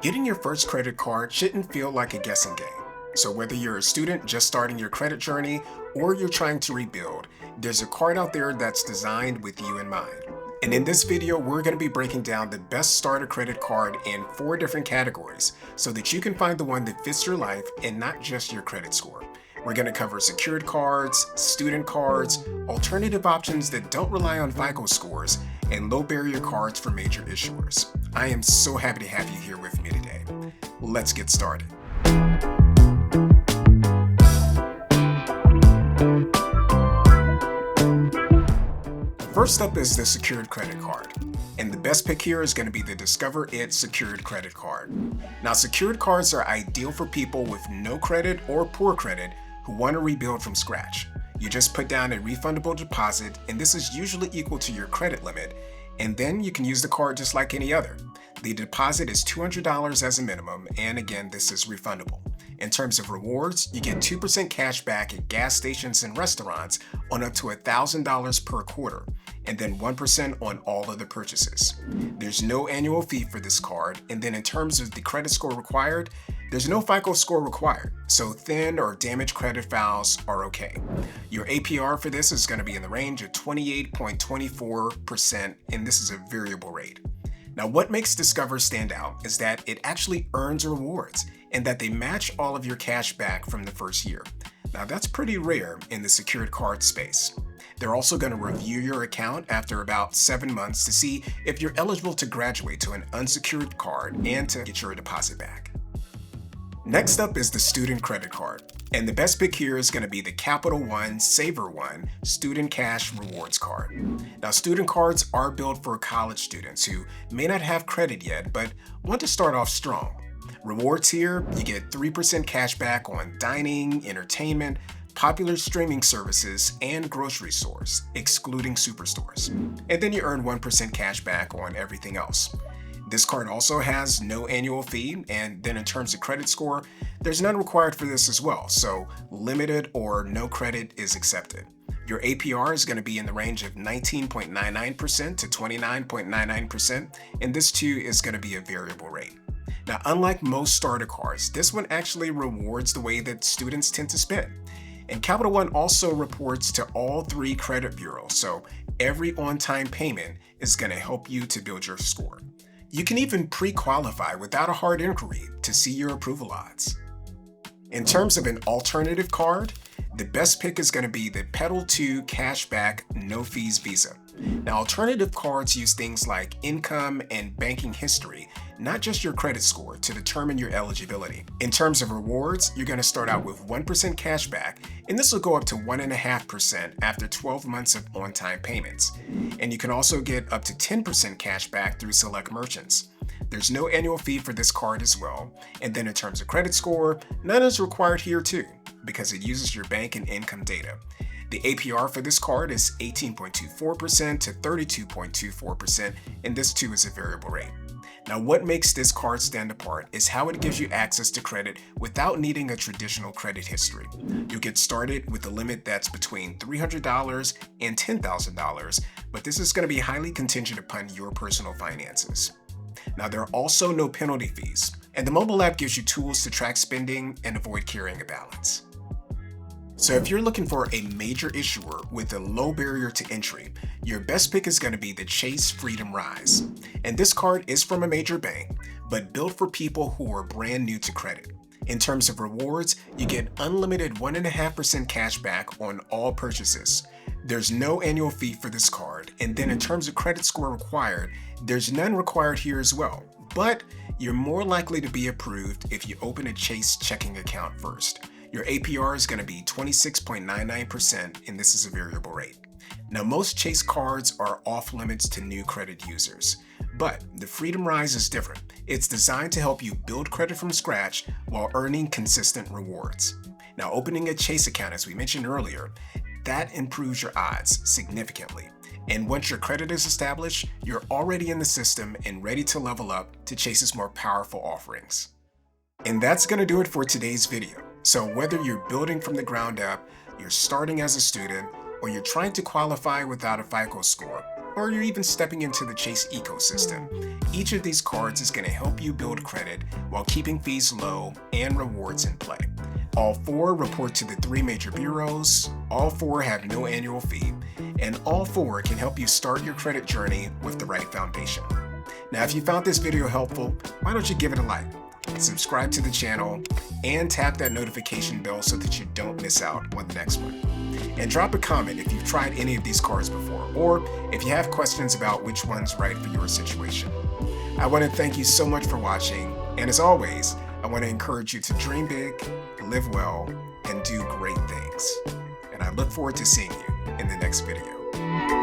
Getting your first credit card shouldn't feel like a guessing game. So whether you're a student just starting your credit journey or you're trying to rebuild, there's a card out there that's designed with you in mind. And in this video, we're going to be breaking down the best starter credit card in 4 different categories so that you can find the one that fits your life and not just your credit score. We're going to cover secured cards, student cards, alternative options that don't rely on FICO scores, and low barrier cards for major issuers. I am so happy to have you here with me today. Let's get started. First up is the secured credit card. And the best pick here is going to be the Discover It secured credit card. Now, secured cards are ideal for people with no credit or poor credit who want to rebuild from scratch. You just put down a refundable deposit, and this is usually equal to your credit limit, and then you can use the card just like any other. The deposit is $200 as a minimum, and again, this is refundable. In terms of rewards, you get 2% cash back at gas stations and restaurants on up to $1,000 per quarter, and then 1% on all other purchases. There's no annual fee for this card, and then in terms of the credit score required, there's no FICO score required, so thin or damaged credit files are okay. Your APR for this is going to be in the range of 28.24%, and this is a variable rate. Now, what makes Discover stand out is that it actually earns rewards and that they match all of your cash back from the first year. Now, that's pretty rare in the secured card space. They're also going to review your account after about 7 months to see if you're eligible to graduate to an unsecured card and to get your deposit back. Next up is the student credit card, and the best pick here is going to be the Capital One Saver One Student Cash Rewards Card. Now, student cards are built for college students who may not have credit yet but want to start off strong. Rewards here, you get 3% cash back on dining, entertainment, popular streaming services, and grocery stores, excluding superstores. And then you earn 1% cash back on everything else. This card also has no annual fee, and then in terms of credit score, there's none required for this as well, so limited or no credit is accepted. Your APR is going to be in the range of 19.99% to 29.99%, and this too is going to be a variable rate. Now, unlike most starter cards, this one actually rewards the way that students tend to spend. And Capital One also reports to all 3 credit bureaus, so every on-time payment is going to help you to build your score. You can even pre-qualify without a hard inquiry to see your approval odds. In terms of an alternative card, the best pick is going to be the Petal 2 Cashback No Fees Visa. Now, alternative cards use things like income and banking history, not just your credit score, to determine your eligibility. In terms of rewards, you're going to start out with 1% cash back, and this will go up to 1.5% after 12 months of on-time payments. And you can also get up to 10% cash back through select merchants. There's no annual fee for this card as well. And then in terms of credit score, none is required here too, because it uses your bank and income data. The APR for this card is 18.24% to 32.24%, and this too is a variable rate. Now, what makes this card stand apart is how it gives you access to credit without needing a traditional credit history. You'll get started with a limit that's between $300 and $10,000, but this is going to be highly contingent upon your personal finances. Now, there are also no penalty fees, and the mobile app gives you tools to track spending and avoid carrying a balance. So if you're looking for a major issuer with a low barrier to entry, your best pick is going to be the Chase Freedom Rise. And this card is from a major bank, but built for people who are brand new to credit. In terms of rewards, you get unlimited 1.5% cash back on all purchases. There's no annual fee for this card, and then in terms of credit score required, there's none required here as well. But you're more likely to be approved if you open a Chase checking account first. Your APR is going to be 26.99%, and this is a variable rate. Now, most Chase cards are off limits to new credit users, but the Freedom Rise is different. It's designed to help you build credit from scratch while earning consistent rewards. Now, opening a Chase account, as we mentioned earlier, that improves your odds significantly. And once your credit is established, you're already in the system and ready to level up to Chase's more powerful offerings. And that's going to do it for today's video. So whether you're building from the ground up, you're starting as a student, or you're trying to qualify without a FICO score, or you're even stepping into the Chase ecosystem. Each of these cards is going to help you build credit while keeping fees low and rewards in play. All 4 report to the 3 major bureaus, all 4 have no annual fee, and all 4 can help you start your credit journey with the right foundation. Now, if you found this video helpful, why don't you give it a like, subscribe to the channel, and tap that notification bell so that you don't miss out on the next one. And drop a comment if you've tried any of these cards before, or if you have questions about which one's right for your situation. I want to thank you so much for watching, and as always, I want to encourage you to dream big, live well, and do great things. And I look forward to seeing you in the next video.